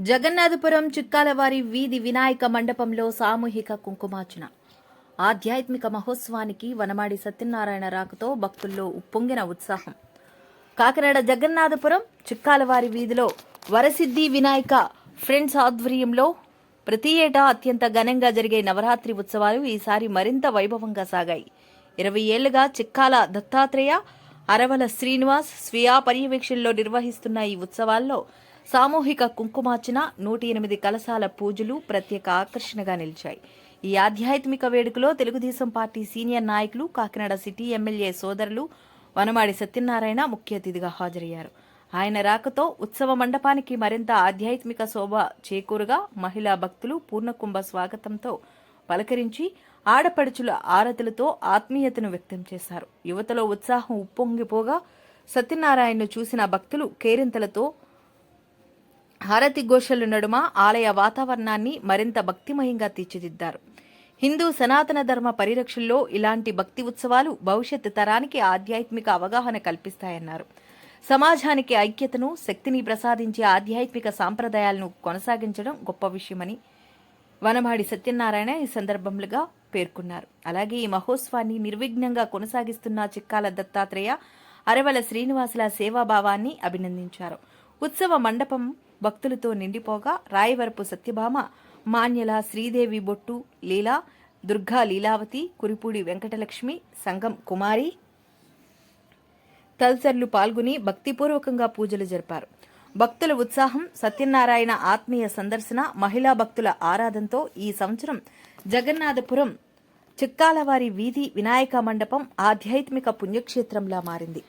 జగన్నాథపురం చిక్కాలవారి వీధి వినాయక మండపంలో సామూహిక కుంకుమార్చన. ఆధ్యాత్మిక మహోత్సవానికి వనమాడి సత్యనారాయణ రాకతో భక్తుల్లో ఉప్పొంగిన ఉత్సాహం. కాకినాడ జగన్నాథపురం చిక్కాలవారి వీధిలో వరసిద్ధి వినాయక ఫ్రెండ్స్ ఆధ్వర్యంలో ప్రతి ఏటా అత్యంత ఘనంగా జరిగే నవరాత్రి ఉత్సవాలు ఈసారి మరింత వైభవంగా సాగాయి. 20 ఏళ్లుగా చిక్కాల దత్తాత్రేయ, అరవల శ్రీనివాస్ స్వీయ పర్యవేక్షణలో నిర్వహిస్తున్న ఈ ఉత్సవాల్లో సామూహిక కుంకుమార్చన, 108 కలశాల పూజలు ప్రత్యేక ఆకర్షణగా నిలిచాయి. ఈ ఆధ్యాత్మిక వేడుకలో తెలుగుదేశం పార్టీ సీనియర్ నాయకులు, కాకినాడ సిటీ ఎమ్మెల్యే సోదరులు వనమాడి సత్యనారాయణ ముఖ్య అతిథిగా హాజరయ్యారు. ఆయన రాకతో ఉత్సవ మండపానికి మరింత ఆధ్యాత్మిక శోభ చేకూరుగా మహిళా భక్తులు పూర్ణకుంభ స్వాగతంతో పలకరించి ఆడపడుచుల ఆరతులతో ఆత్మీయతను వ్యక్తం చేశారు. యువతలో ఉత్సాహం ఉప్పొంగిపోగా సత్యనారాయణను చూసిన భక్తులు కేరింతలతో హారతి ఘోషల నడుమ ఆలయ వాతావరణాన్ని మరింత భక్తిమయంగా తీర్చిదిద్దారు. హిందూ సనాతన ధర్మ పరిరక్షణలో ఇలాంటి భక్తి ఉత్సవాలు భవిష్యత్ తరానికి ఆధ్యాత్మిక అవగాహన కల్పిస్తాయన్నారు. సమాజానికి ఐక్యతను, శక్తిని ప్రసాదించే ఆధ్యాత్మిక సాంప్రదాయాలను కొనసాగించడం గొప్ప విషయమని వనమాడి సత్యనారాయణ ఈ సందర్భంగా పేర్కొన్నారు. అలాగే ఈ మహోత్సవాన్ని నిర్విఘ్నంగా కొనసాగిస్తున్న చిక్కాల దత్తాత్రేయ, అరవల శ్రీనివాసుల సేవాభావాన్ని అభినందించారు. ఉత్సవ మండపం భక్తులతో నిండిపోగా రాయవరపు సత్యభామ, మాన్యల శ్రీదేవి బొట్టు లీలా, దుర్గా లీలావతి, కురిపూడి వెంకటలక్ష్మి, సంగం కుమారి తదితరులు పాల్గొని భక్తిపూర్వకంగా పూజలు జరిపారు. భక్తుల ఉత్సాహం, సత్యనారాయణ ఆత్మీయ సందర్శన, మహిళా భక్తుల ఆరాధనతో ఈ సంవత్సరం జగన్నాథపురం చిక్కాలవారి వీధి వినాయక మండపం ఆధ్యాత్మిక పుణ్యక్షేత్రంలా మారింది.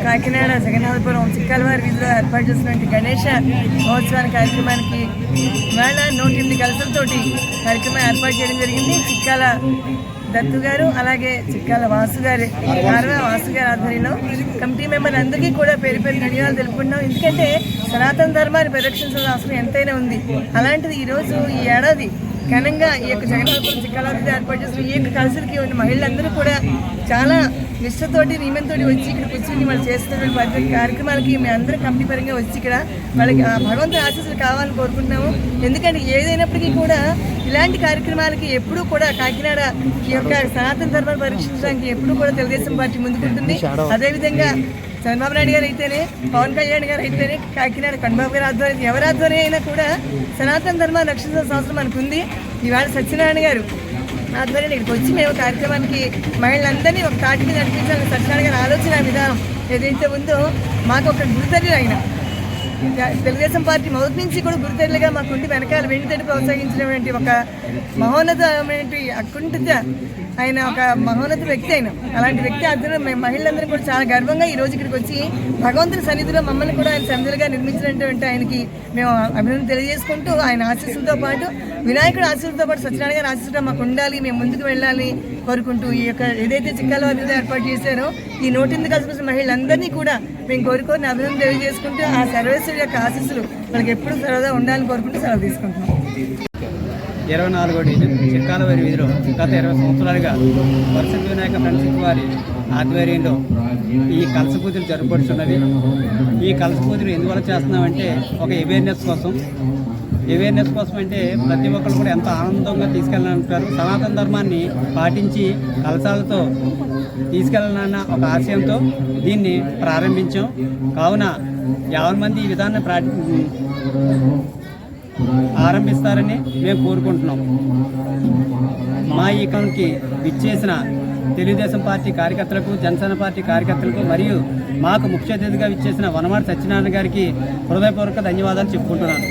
కాకినాడ జగన్నాథపురం చిక్కలవారి వీధిలో ఏర్పాటు చేసినటువంటి గణేష మహోత్సవాన్ని కార్యక్రమానికి ఇవాళ 108 కలసలతోటి కార్యక్రమం ఏర్పాటు చేయడం జరిగింది. చిక్కాల దత్తు గారు అలాగే చిక్కాల వాసు గారి వాసు గారి ఆధ్వర్యంలో కమిటీ మెంబర్లు అందరికీ కూడా పేరు పేరు ధన్యవాదాలు తెలుపుకుంటున్నాం. ఎందుకంటే సనాతన ధర్మాన్ని పరిరక్షించాల్సిన అవసరం ఎంతైనా ఉంది. అలాంటిది ఈరోజు ఈ ఏడాది ఘనంగా ఈ యొక్క జగన్నాథపురం చిక్కాలవారి ఏర్పాటు చేసిన ఈ యొక్క కలసలకి ఉన్న మహిళలందరూ కూడా చాలా నిష్ఠతోటి నియమంతోటి వచ్చి ఇక్కడ కూర్చొని వాళ్ళు చేస్తున్నటువంటి ప్రతి కార్యక్రమాలకి మేము అందరూ కమిటీ పరంగా వచ్చి ఇక్కడ వాళ్ళకి భగవంతుని ఆశీస్సులు కావాలని కోరుకుంటున్నాము. ఎందుకంటే ఏదైనప్పటికీ కూడా ఇలాంటి కార్యక్రమాలకి ఎప్పుడూ కూడా కాకినాడ ఈ యొక్క సనాతన ధర్మాన్ని పరీక్షించడానికి ఎప్పుడూ కూడా తెలుగుదేశం పార్టీ ముందుకుంటుంది. అదేవిధంగా చంద్రబాబు నాయుడు గారు అయితేనే, పవన్ కళ్యాణ్ గారు అయితేనే, కాకినాడ కన్నబాబు గారి ఆధ్వర్యం ఎవరి ఆధ్వర్యం అయినా కూడా సనాతన ధర్మాన్ని రక్షించాల్సిన అవసరం మనకు ఉంది. ఇవాళ సత్యనారాయణ గారు ఆధ్వర్యం ఇక్కడికి వచ్చి మేము కార్యక్రమానికి మహిళలందరినీ ఒక తాటి మీద నడిపించాలని సత్యనారాయణ గారి ఆలోచన విధానం ఏదైతే ఉందో మాకు ఒక గురుతర్యులు అయిన తెలుగుదేశం పార్టీ మొదటి నుంచి కూడా గురుతర్యులుగా మాకుండి వెనకాల వెండితడి ప్రోత్సహించినటువంటి ఒక మహోన్నతమైనటువంటి అకుంఠిత ఆయన ఒక మహోన్నత వ్యక్తి అయిన అలాంటి వ్యక్తి ఆధ్వర్యంలో మేము మహిళలందరూ కూడా చాలా గర్వంగా ఈ రోజు ఇక్కడికి వచ్చి భగవంతుని సన్నిధిలో మమ్మల్ని కూడా ఆయన సన్నిధిగా నిర్మించినటువంటి ఆయనకి మేము అభినందన తెలియజేసుకుంటూ ఆయన ఆశీస్సులతో పాటు వినాయకుడు ఆశీస్సులతో పాటు సత్యనారాయణ గారి ఆశీస్సులతో మాకు ఉండాలి, మేము ముందుకు వెళ్ళాలి కోరుకుంటూ ఈ యొక్క ఏదైతే చిక్కాలవారి ఏర్పాటు చేశారో ఈ 108 కలిసి మహిళలందరినీ కూడా మేము కోరుకొని అభినందన తెలియజేసుకుంటూ ఆ సర్వేశ్వరి యొక్క ఆశీస్సులు వాళ్ళకి ఎప్పుడు సరదా ఉండాలని కోరుకుంటూ సెలవు తీసుకుంటున్నాం. 24వ డివిజన్ చిక్కాలవారి వీధిలో గత 20 సంవత్సరాలుగా వరసిద్ధి వినాయక ఫ్రెండ్షిప్ వారి ఆధ్వర్యంలో ఈ కలస పూజలు జరుపుకుంటున్నవి. ఈ కలస పూజలు ఎందువల్ల చేస్తున్నామంటే ఒక అవేర్నెస్ కోసం అంటే ప్రతి ఒక్కరు కూడా ఎంత ఆనందంగా తీసుకెళ్ళాలంటారు. సనాతన ధర్మాన్ని పాటించి కలసాలతో తీసుకెళ్ళాలన్న ఒక ఆశయంతో దీన్ని ప్రారంభించాం. కావున 50 మంది ఈ విధాన్ని ఆరంభిస్తారని మేము కోరుకుంటున్నాం. మా ఈ కౌన్కి విచ్చేసిన తెలుగుదేశం పార్టీ కార్యకర్తలకు, జనసేన పార్టీ కార్యకర్తలకు మరియు మాకు ముఖ్య అతిథిగా విచ్చేసిన వనమాడి సత్యనారాయణ గారికి హృదయపూర్వక ధన్యవాదాలు చెప్పుకుంటున్నాను.